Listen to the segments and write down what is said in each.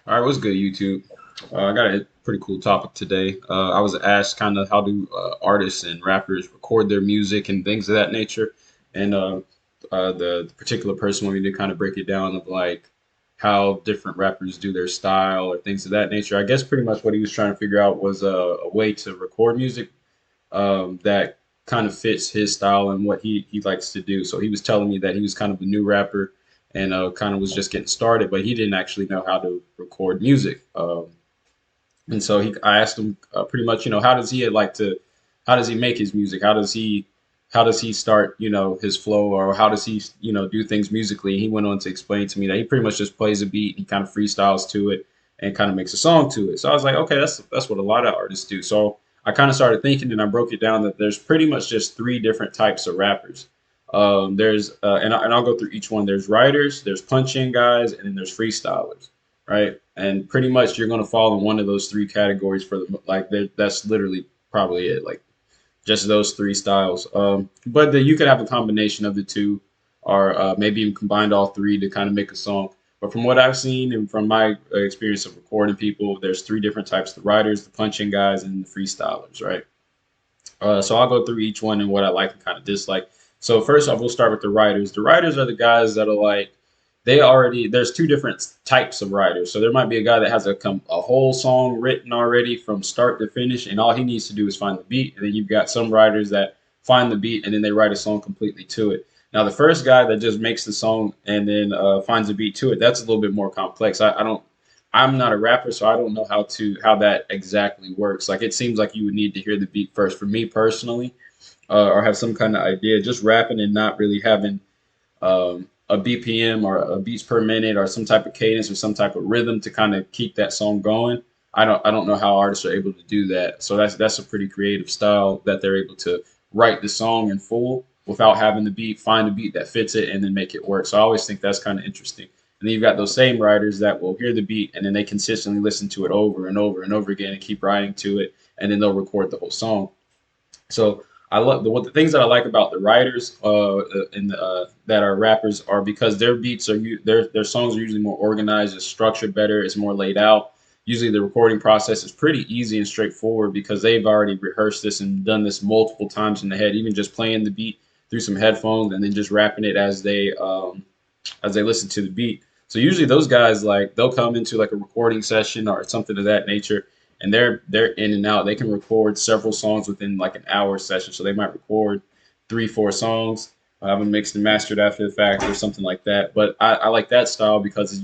All right, what's good, YouTube? I got a pretty cool topic today. I was asked kind of how do artists and rappers record their music and things of that nature, and the particular person wanted me to kind of break it down of like how different rappers do their style or things of that nature. I guess pretty much what he was trying to figure out was a way to record music that kind of fits his style and what he likes to do. So he was telling me that he was kind of a new rapper and kind of was just getting started, but he didn't actually know how to record music. And so I asked him pretty much, how does he like to, how does he make his music? How does he start, his flow, or how does he, do things musically? He went on to explain to me that he pretty much just plays a beat, he kind of freestyles to it, and kind of makes a song to it. So I was like, okay, that's what a lot of artists do. So I kind of started thinking, and I broke it down that there's pretty much just three different types of rappers. There's and I'll go through each one. There's writers, there's punch-in guys, and then there's freestylers, right? And pretty much you're going to fall in one of those three categories for the like. That's literally probably it. Like just those three styles. But you could have a combination of the two, or maybe even combined all three to kind of make a song. But from what I've seen and from my experience of recording people, there's three different types: the writers, the punching guys, and the freestylers, right? So I'll go through each one and what I like and kind of dislike. So first off, we'll start with the writers. The writers are the guys that are like there's two different types of writers. So there might be a guy that has a whole song written already from start to finish, and all he needs to do is find the beat. And then you've got some writers that find the beat and then they write a song completely to it. Now the first guy that just makes the song and then finds a beat to it, that's a little bit more complex. I don't I'm not a rapper, so I don't know how that exactly works. Like it seems like you would need to hear the beat first. For me personally, or have some kind of idea. Just rapping and not really having a BPM or a beats per minute or some type of cadence or some type of rhythm to kind of keep that song going. I don't know how artists are able to do that. So that's a pretty creative style that they're able to write the song in full without having the beat, find a beat that fits it, and then make it work. So I always think that's kind of interesting. And then you've got those same writers that will hear the beat and then they consistently listen to it over and over and over again and keep writing to it, and then they'll record the whole song. So I love the things that I like about the writers and that are rappers are because their beats their songs are usually more organized, it's structured better, it's more laid out. Usually the recording process is pretty easy and straightforward because they've already rehearsed this and done this multiple times in the head, even just playing the beat through some headphones and then just rapping it as they listen to the beat. So usually those guys like they'll come into like a recording session or something of that nature, and they're in and out. They can record several songs within like an hour session. So they might record 3, 4 songs, have them mixed and mastered after the fact or something like that. But I like that style because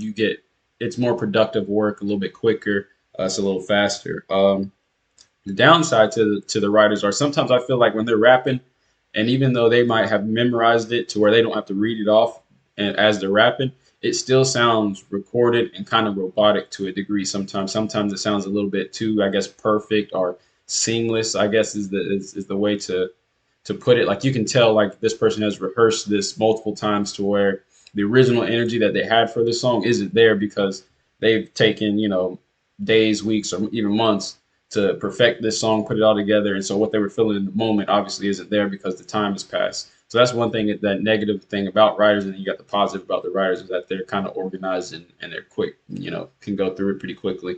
it's more productive work, a little bit quicker, it's a little faster. The downside to the writers are sometimes I feel like when they're rapping, and even though they might have memorized it to where they don't have to read it off and as they're rapping, it still sounds recorded and kind of robotic to a degree sometimes. Sometimes it sounds a little bit too, I guess, perfect or seamless, I guess is the way to put it. Like you can tell like this person has rehearsed this multiple times to where the original energy that they had for the song isn't there because they've taken, days, weeks, or even months to perfect this song, put it all together. And so what they were feeling in the moment obviously isn't there because the time has passed. So that's one thing that negative thing about writers, and you got the positive about the writers is that they're kind of organized and they're quick, can go through it pretty quickly.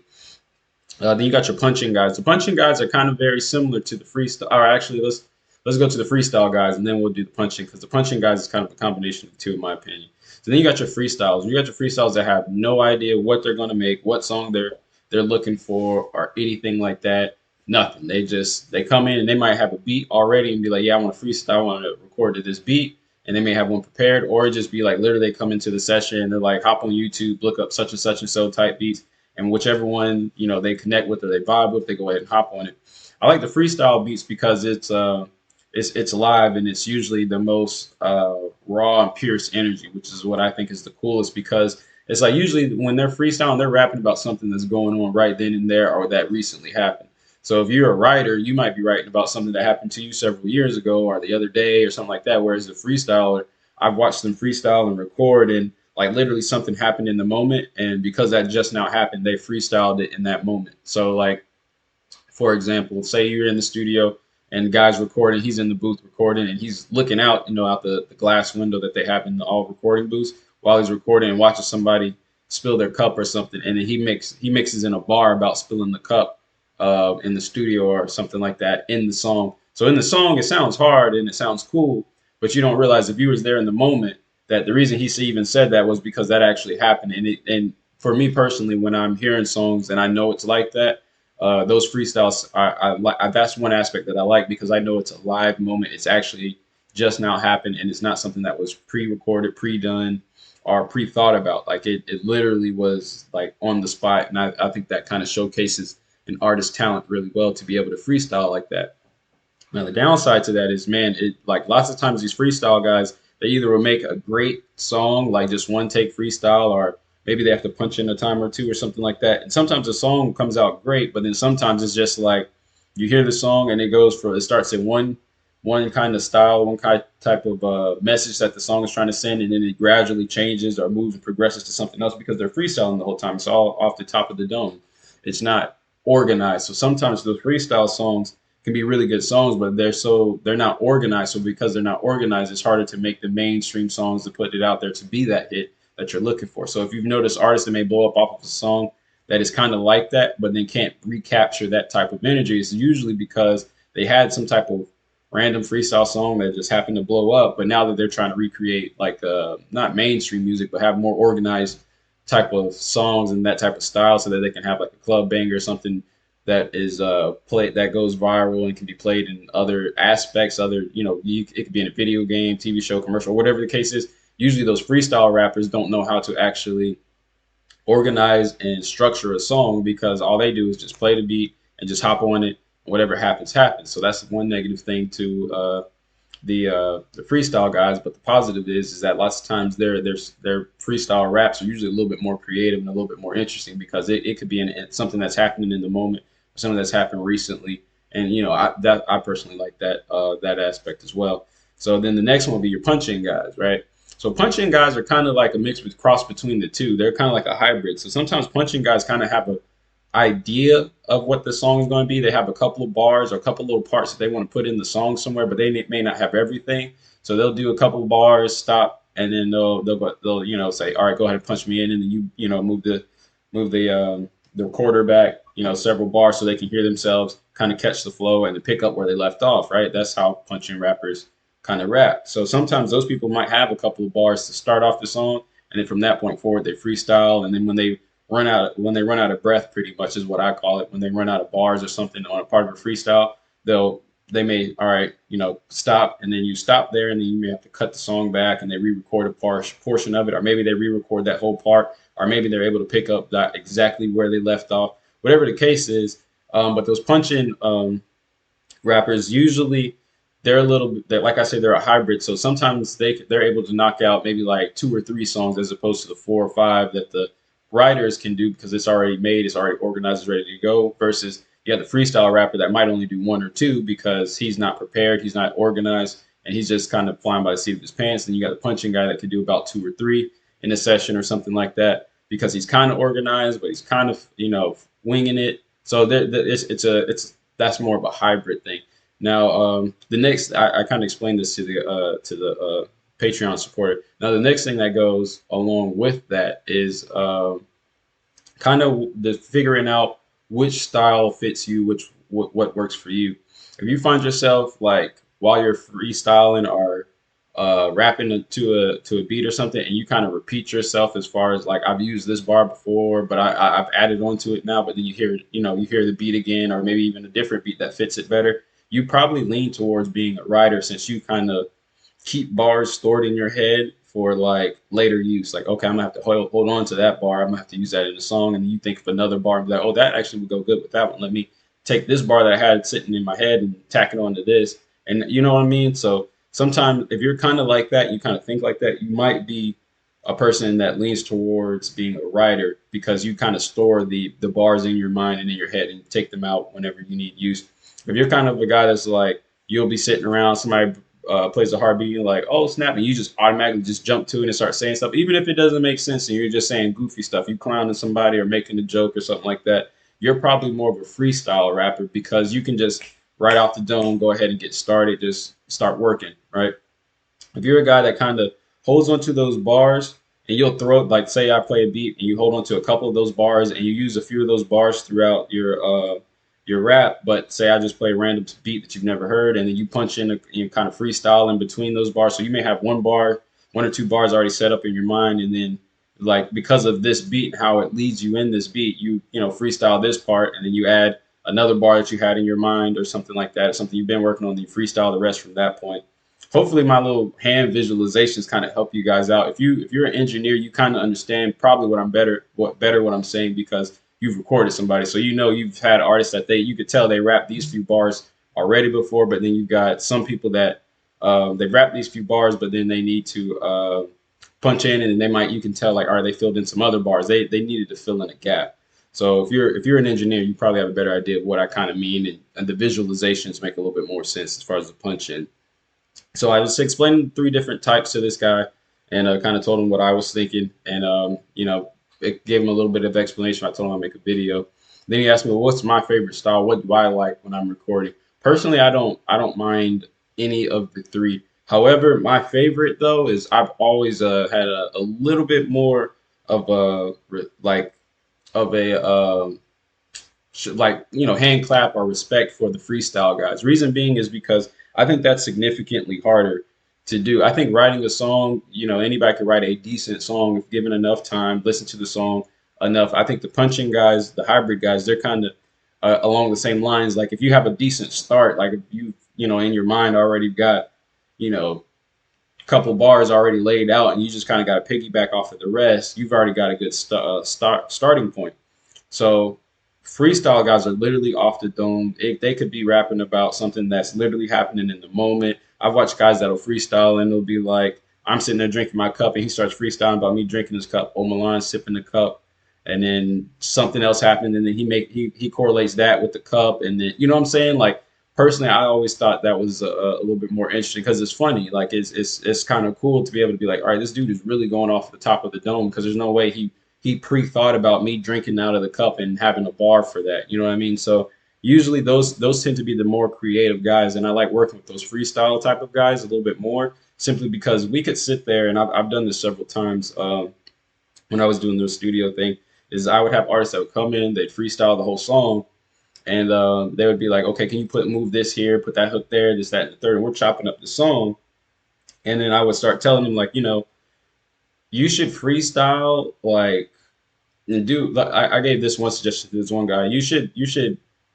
Then you got your punching guys. The punching guys are kind of very similar to the freestyle. Or actually, let's go to the freestyle guys, and then we'll do the punching because the punching guys is kind of a combination of the two, in my opinion. So then you got your freestyles. You got your freestyles that have no idea what they're gonna make, what song they're looking for, or anything like that. Nothing. They come in and they might have a beat already and be like, yeah, I want to freestyle, I want to record to this beat, and they may have one prepared, or it just be like literally they come into the session and they're like, hop on YouTube, look up such and so type beats, and whichever one they connect with or they vibe with, they go ahead and hop on it. I like the freestyle beats because it's live and it's usually the most raw and purest energy, which is what I think is the coolest because it's like usually when they're freestyling, they're rapping about something that's going on right then and there or that recently happened. So if you're a writer, you might be writing about something that happened to you several years ago or the other day or something like that. Whereas the freestyler, I've watched them freestyle and record and like literally something happened in the moment. And because that just now happened, they freestyled it in that moment. So like, for example, say you're in the studio and the guy's recording, he's in the booth recording and he's looking out, out the glass window that they have in the all recording booths while he's recording and watching somebody, spill their cup or something, and then he mixes in a bar about spilling the cup in the studio or something like that in the song. So in the song, it sounds hard and it sounds cool, but you don't realize if you was there in the moment that the reason he even said that was because that actually happened. And for me personally, when I'm hearing songs and I know it's like that, those freestyles, that's one aspect that I like because I know it's a live moment. It's actually just now happened, and it's not something that was pre-recorded, pre-done, or pre-thought about. Like it literally was like on the spot, and I think that kind of showcases an artist's talent really well to be able to freestyle like that. Now the downside to that is, man, it like lots of times these freestyle guys, they either will make a great song like just one take freestyle, or maybe they have to punch in a time or two or something like that. And sometimes the song comes out great, but then sometimes it's just like you hear the song and it starts in one kind of style, one kind type of message that the song is trying to send, and then it gradually changes or moves and progresses to something else because they're freestyling the whole time. It's all off the top of the dome. It's not organized. So sometimes those freestyle songs can be really good songs, but they're not organized. So because they're not organized, it's harder to make the mainstream songs to put it out there to be that hit that you're looking for. So if you've noticed artists that may blow up off of a song that is kind of like that, but then can't recapture that type of energy, it's usually because they had some type of random freestyle song that just happened to blow up. But now that they're trying to recreate like not mainstream music, but have more organized type of songs and that type of style, so that they can have like a club banger or something that is played that goes viral and can be played in other aspects, it could be in a video game, TV show, commercial, whatever the case is. Usually those freestyle rappers don't know how to actually organize and structure a song because all they do is just play the beat and just hop on it. Whatever happens, happens. So that's one negative thing to the freestyle guys. But the positive is that lots of times their freestyle raps are usually a little bit more creative and a little bit more interesting because it could be something that's happening in the moment, something that's happened recently, and I personally like that aspect as well. So then the next one will be your punching guys, right? So punching guys are kind of like a mix with cross between the two. They're kind of like a hybrid. So sometimes punching guys kind of have a idea of what the song is going to be. They have a couple of bars or a couple little parts that they want to put in the song somewhere, but they may not have everything. So they'll do a couple of bars, stop, and then they'll say, all right, go ahead and punch me in, and then move the recorder back, several bars so they can hear themselves, kind of catch the flow and to pick up where they left off. Right, that's how punching rappers kind of rap. So sometimes those people might have a couple of bars to start off the song, and then from that point forward they freestyle, and then when they run out of breath, pretty much is what I call it. When they run out of bars or something on a part of a freestyle, they may, all right, stop, and then you stop there, and then you may have to cut the song back, and they re-record a portion of it, or maybe they re-record that whole part, or maybe they're able to pick up that exactly where they left off, whatever the case is. But those punching rappers usually they're like I said, they're a hybrid. So sometimes they're able to knock out maybe like two or three songs as opposed to the four or five that the writers can do because it's already made, it's already organized, it's ready to go. Versus you have the freestyle rapper that might only do one or two because he's not prepared, he's not organized, and he's just kind of flying by the seat of his pants. Then you got the punching guy that could do about two or three in a session or something like that because he's kind of organized, but he's kind of winging it. So it's that's more of a hybrid thing. Now, the next I kind of explained this to the Patreon supporter. Now, the next thing that goes along with that is kind of the figuring out which style fits you, what works for you. If you find yourself like while you're freestyling or rapping to a beat or something, and you kind of repeat yourself as far as like I've used this bar before, but I've added onto it now. But then you hear the beat again, or maybe even a different beat that fits it better. You probably lean towards being a writer since you kind of keep bars stored in your head for like later use. Like, okay, I'm gonna have to hold on to that bar. I'm gonna have to use that in a song, and then you think of another bar and be like, oh, that actually would go good with that one. Let me take this bar that I had sitting in my head and tack it onto this, and you know what I mean. So sometimes if you're kind of like that, you kind of think like that, you might be a person that leans towards being a writer because you kind of store the bars in your mind and in your head and take them out whenever you need use. If you're kind of a guy that's like you'll be sitting around, somebody plays a heartbeat, you're like, oh snap, and you just automatically just jump to it and start saying stuff, even if it doesn't make sense, and you're just saying goofy stuff, you clowning somebody or making a joke or something like that. You're probably more of a freestyle rapper because you can just right off the dome go ahead and get started, just start working, right? If you're a guy that kind of holds onto those bars, and you'll throw, like, say I play a beat and you hold on to a couple of those bars and you use a few of those bars throughout your rap. But say I just play a random beat that you've never heard, and then you punch in you kind of freestyle in between those bars. So you may have one or two bars already set up in your mind, and then, like, because of this beat and how it leads you in this beat, you freestyle this part, and then you add another bar that you had in your mind or something like that, something you've been working on, then you freestyle the rest from that point. Hopefully my little hand visualizations kind of help you guys out. If you're an engineer, you kind of understand probably what I'm saying, because you've recorded somebody. So you've had artists that you could tell they rap these few bars already before, but then you've got some people that they rap these few bars, but then they need to punch in, and then you can tell, like, all right, they filled in some other bars. They needed to fill in a gap. So if you're an engineer, you probably have a better idea of what I kind of mean, and the visualizations make a little bit more sense as far as the punch in. So I was explaining three different types to this guy, and kind of told him what I was thinking, and it gave him a little bit of explanation. I told him I'd make a video. Then he asked me, well, what's my favorite style? What do I like when I'm recording? Personally, I don't mind any of the three. However, my favorite though is I've always had a little bit more of a like of a like, hand clap or respect for the freestyle guys. Reason being is because I think that's significantly harder to do. I think writing a song, anybody could write a decent song if given enough time, listen to the song enough. I think the punching guys, the hybrid guys, they're kind of along the same lines. Like, if you have a decent start, like if you in your mind already got, a couple bars already laid out, and you just kind of got to piggyback off of the rest, you've already got a good starting point. So freestyle guys are literally off the dome. They could be rapping about something that's literally happening in the moment. I've watched guys that'll freestyle and they'll be like, I'm sitting there drinking my cup, and he starts freestyling about me drinking his cup. Milan sipping the cup, and then something else happened, and then he correlates that with the cup, and then, you know what I'm saying? Like, personally, I always thought that was a little bit more interesting because it's funny. Like, it's kind of cool to be able to be like, all right, this dude is really going off the top of the dome, because there's no way he pre-thought about me drinking out of the cup and having a bar for that. You know what I mean? So usually those tend to be the more creative guys, and I like working with those freestyle type of guys a little bit more, simply because we could sit there, and I've done this several times when I was doing the studio thing. Is I would have artists that would come in, they'd freestyle the whole song, and they would be like, okay, can you move this here, put that hook there, this, that, and the third, and we're chopping up the song, and then I would start telling them, like, you should freestyle, like, and do, like, I gave this one suggestion to this one guy. You should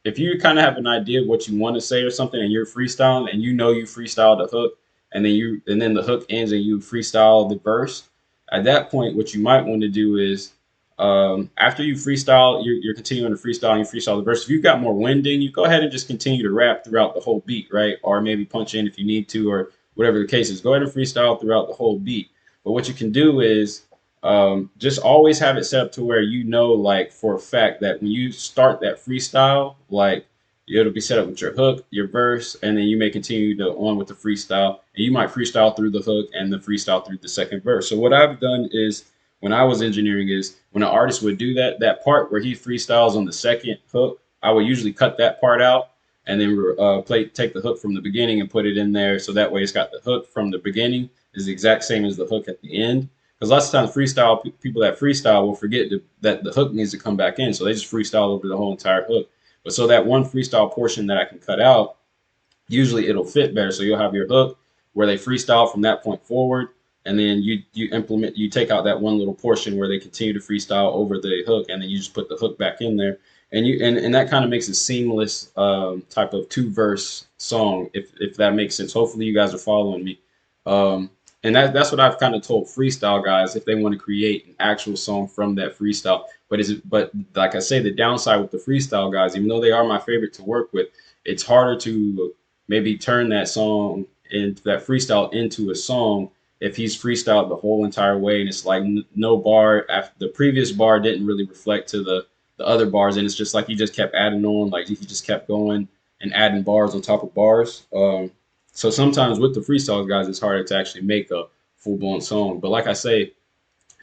if you kind of have an idea of what you want to say or something, and you're freestyling, and you freestyle the hook, and then the hook ends and you freestyle the verse. At that point, what you might want to do is, after you freestyle, you're continuing to freestyle, and you freestyle the verse. If you've got more wind in you, go ahead and just continue to rap throughout the whole beat, right? Or maybe punch in if you need to, or whatever the case is. Go ahead and freestyle throughout the whole beat. But what you can do is, just always have it set up to where, like, for a fact that when you start that freestyle, like, it'll be set up with your hook, your verse, and then you may continue to on with the freestyle, and you might freestyle through the hook and the freestyle through the second verse. So what I've done is, when I was engineering, is when an artist would do that part where he freestyles on the second hook, I would usually cut that part out, and then take the hook from the beginning and put it in there, so that way it's got the hook from the beginning is the exact same as the hook at the end. Because lots of times people that freestyle will forget that the hook needs to come back in, so they just freestyle over the whole entire hook. But so that one freestyle portion that I can cut out, usually it'll fit better. So you'll have your hook where they freestyle from that point forward, and then you take out that one little portion where they continue to freestyle over the hook, and then you just put the hook back in there, and that kind of makes a seamless type of two verse song, if that makes sense. Hopefully you guys are following me. And that's what I've kind of told freestyle guys if they want to create an actual song from that freestyle. But like I say, the downside with the freestyle guys, even though they are my favorite to work with, it's harder to maybe turn that song into that freestyle into a song if he's freestyled the whole entire way, and it's like no bar after the previous bar didn't really reflect to the other bars, and it's just like he just kept adding on, like he just kept going and adding bars on top of bars. So sometimes with the freestyle guys, it's harder to actually make a full blown song. But like I say,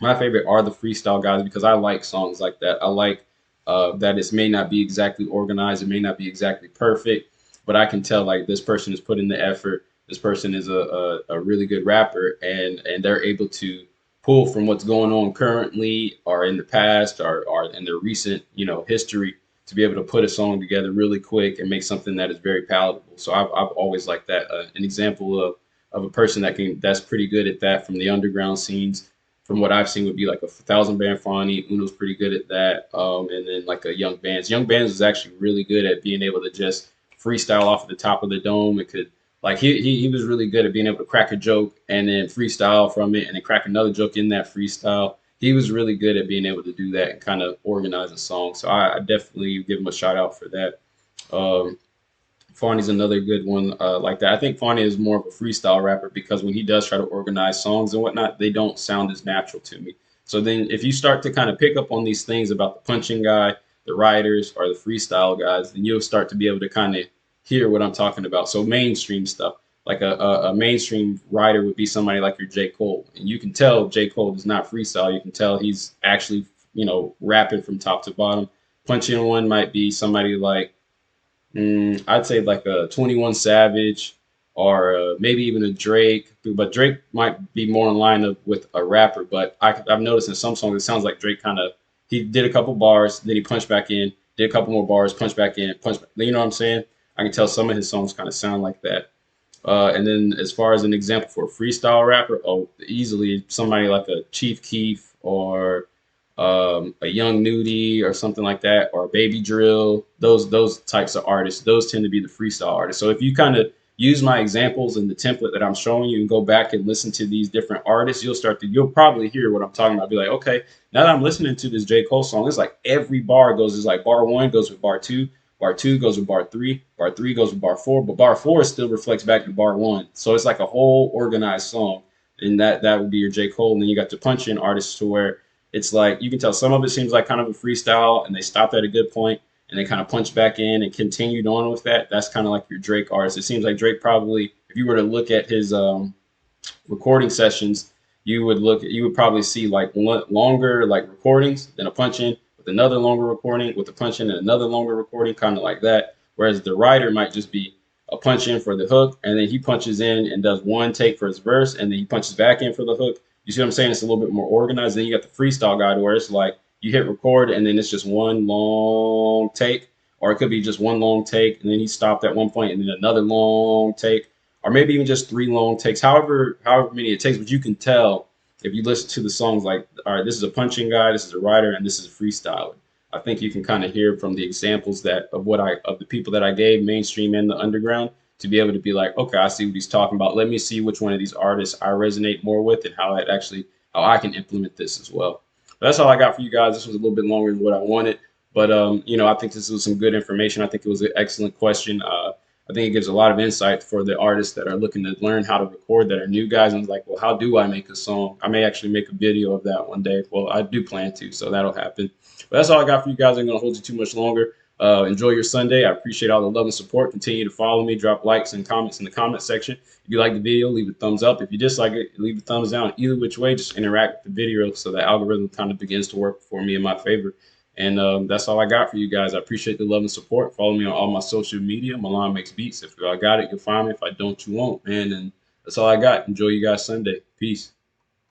my favorite are the freestyle guys, because I like songs like that. I like that it may not be exactly organized, it may not be exactly perfect, but I can tell, like, this person is putting the effort. This person is a really good rapper, and they're able to pull from what's going on currently or in the past or in their recent, history to be able to put a song together really quick and make something that is very palatable. So I've always liked that. An example of a person that's pretty good at that from the underground scenes, from what I've seen, would be like a Thousand Band Fani. Uno's pretty good at that, and then like a Young Bands. Young Bands is actually really good at being able to just freestyle off of the top of the dome. It could like he was really good at being able to crack a joke and then freestyle from it, and then crack another joke in that freestyle. He was really good at being able to do that and kind of organize a song. So I definitely give him a shout out for that. Um, Fawny's another good one like that. I think Fawny is more of a freestyle rapper because when he does try to organize songs and whatnot, they don't sound as natural to me. So then if you start to kind of pick up on these things about the punching guy, the writers, or the freestyle guys, then you'll start to be able to kind of hear what I'm talking about. So mainstream stuff, like a mainstream writer would be somebody like your J. Cole. And you can tell J. Cole does not freestyle. You can tell he's actually, rapping from top to bottom. Punching one might be somebody like I'd say like a 21 Savage or maybe even a Drake, but Drake might be more in line with a rapper. But I've noticed in some songs it sounds like Drake kind of he did a couple bars, then he punched back in, did a couple more bars, punched back in, punched. You know what I'm saying? I can tell some of his songs kind of sound like that. And then as far as an example for a freestyle rapper, oh, easily somebody like a Chief Keef or a Young Nudie or something like that, or Baby Drill. Those types of artists, those tend to be the freestyle artists. So if you kind of use my examples in the template that I'm showing you and go back and listen to these different artists, you'll probably hear what I'm talking about. Be like, okay, now that I'm listening to this J. Cole song, it's like every bar goes is like bar one goes with bar two goes with bar three goes with bar four, but bar four still reflects back to bar one. So it's like a whole organized song. And that would be your J. Cole. And then you got the punch in artists to where it's like you can tell some of it seems like kind of a freestyle and they stopped at a good point and they kind of punched back in and continued on with that. That's kind of like your Drake artist. It seems like Drake probably, if you were to look at his recording sessions, you would probably see like longer like recordings than a punch in with another longer recording with a punch in and another longer recording, kind of like that. Whereas the writer might just be a punch in for the hook, and then he punches in and does one take for his verse, and then he punches back in for the hook. You see what I'm saying? It's a little bit more organized. Then you got the freestyle guide where it's like you hit record and then it's just one long take, or it could be just one long take and then he stopped at one point and then another long take, or maybe even just three long takes, however many it takes. But you can tell if you listen to the songs like, all right, this is a punching guy, this is a writer, and this is a freestyler. I think you can kind of hear from the examples that of the people that I gave, mainstream and the underground, to be able to be like, okay, I see what he's talking about. Let me see which one of these artists I resonate more with and how I can implement this as well. But that's all I got for you guys. This was a little bit longer than what I wanted, but I think this was some good information. I think it was an excellent question. I think it gives a lot of insight for the artists that are looking to learn how to record, that are new guys, and like, well, how do I make a song? I may actually make a video of that one day. Well, I do plan to, so that'll happen. But that's all I got for you guys. I'm going to hold you too much longer. Enjoy your Sunday. I appreciate all the love and support. Continue to follow me. Drop likes and comments in the comment section. If you like the video, leave a thumbs up. If you dislike it, leave a thumbs down. Either which way, just interact with the video so the algorithm kind of begins to work for me in my favor. And that's all I got for you guys. I appreciate the love and support. Follow me on all my social media. Milan Makes Beats. If I got it, you'll find me. If I don't, you won't, man. And that's all I got. Enjoy you guys Sunday. Peace.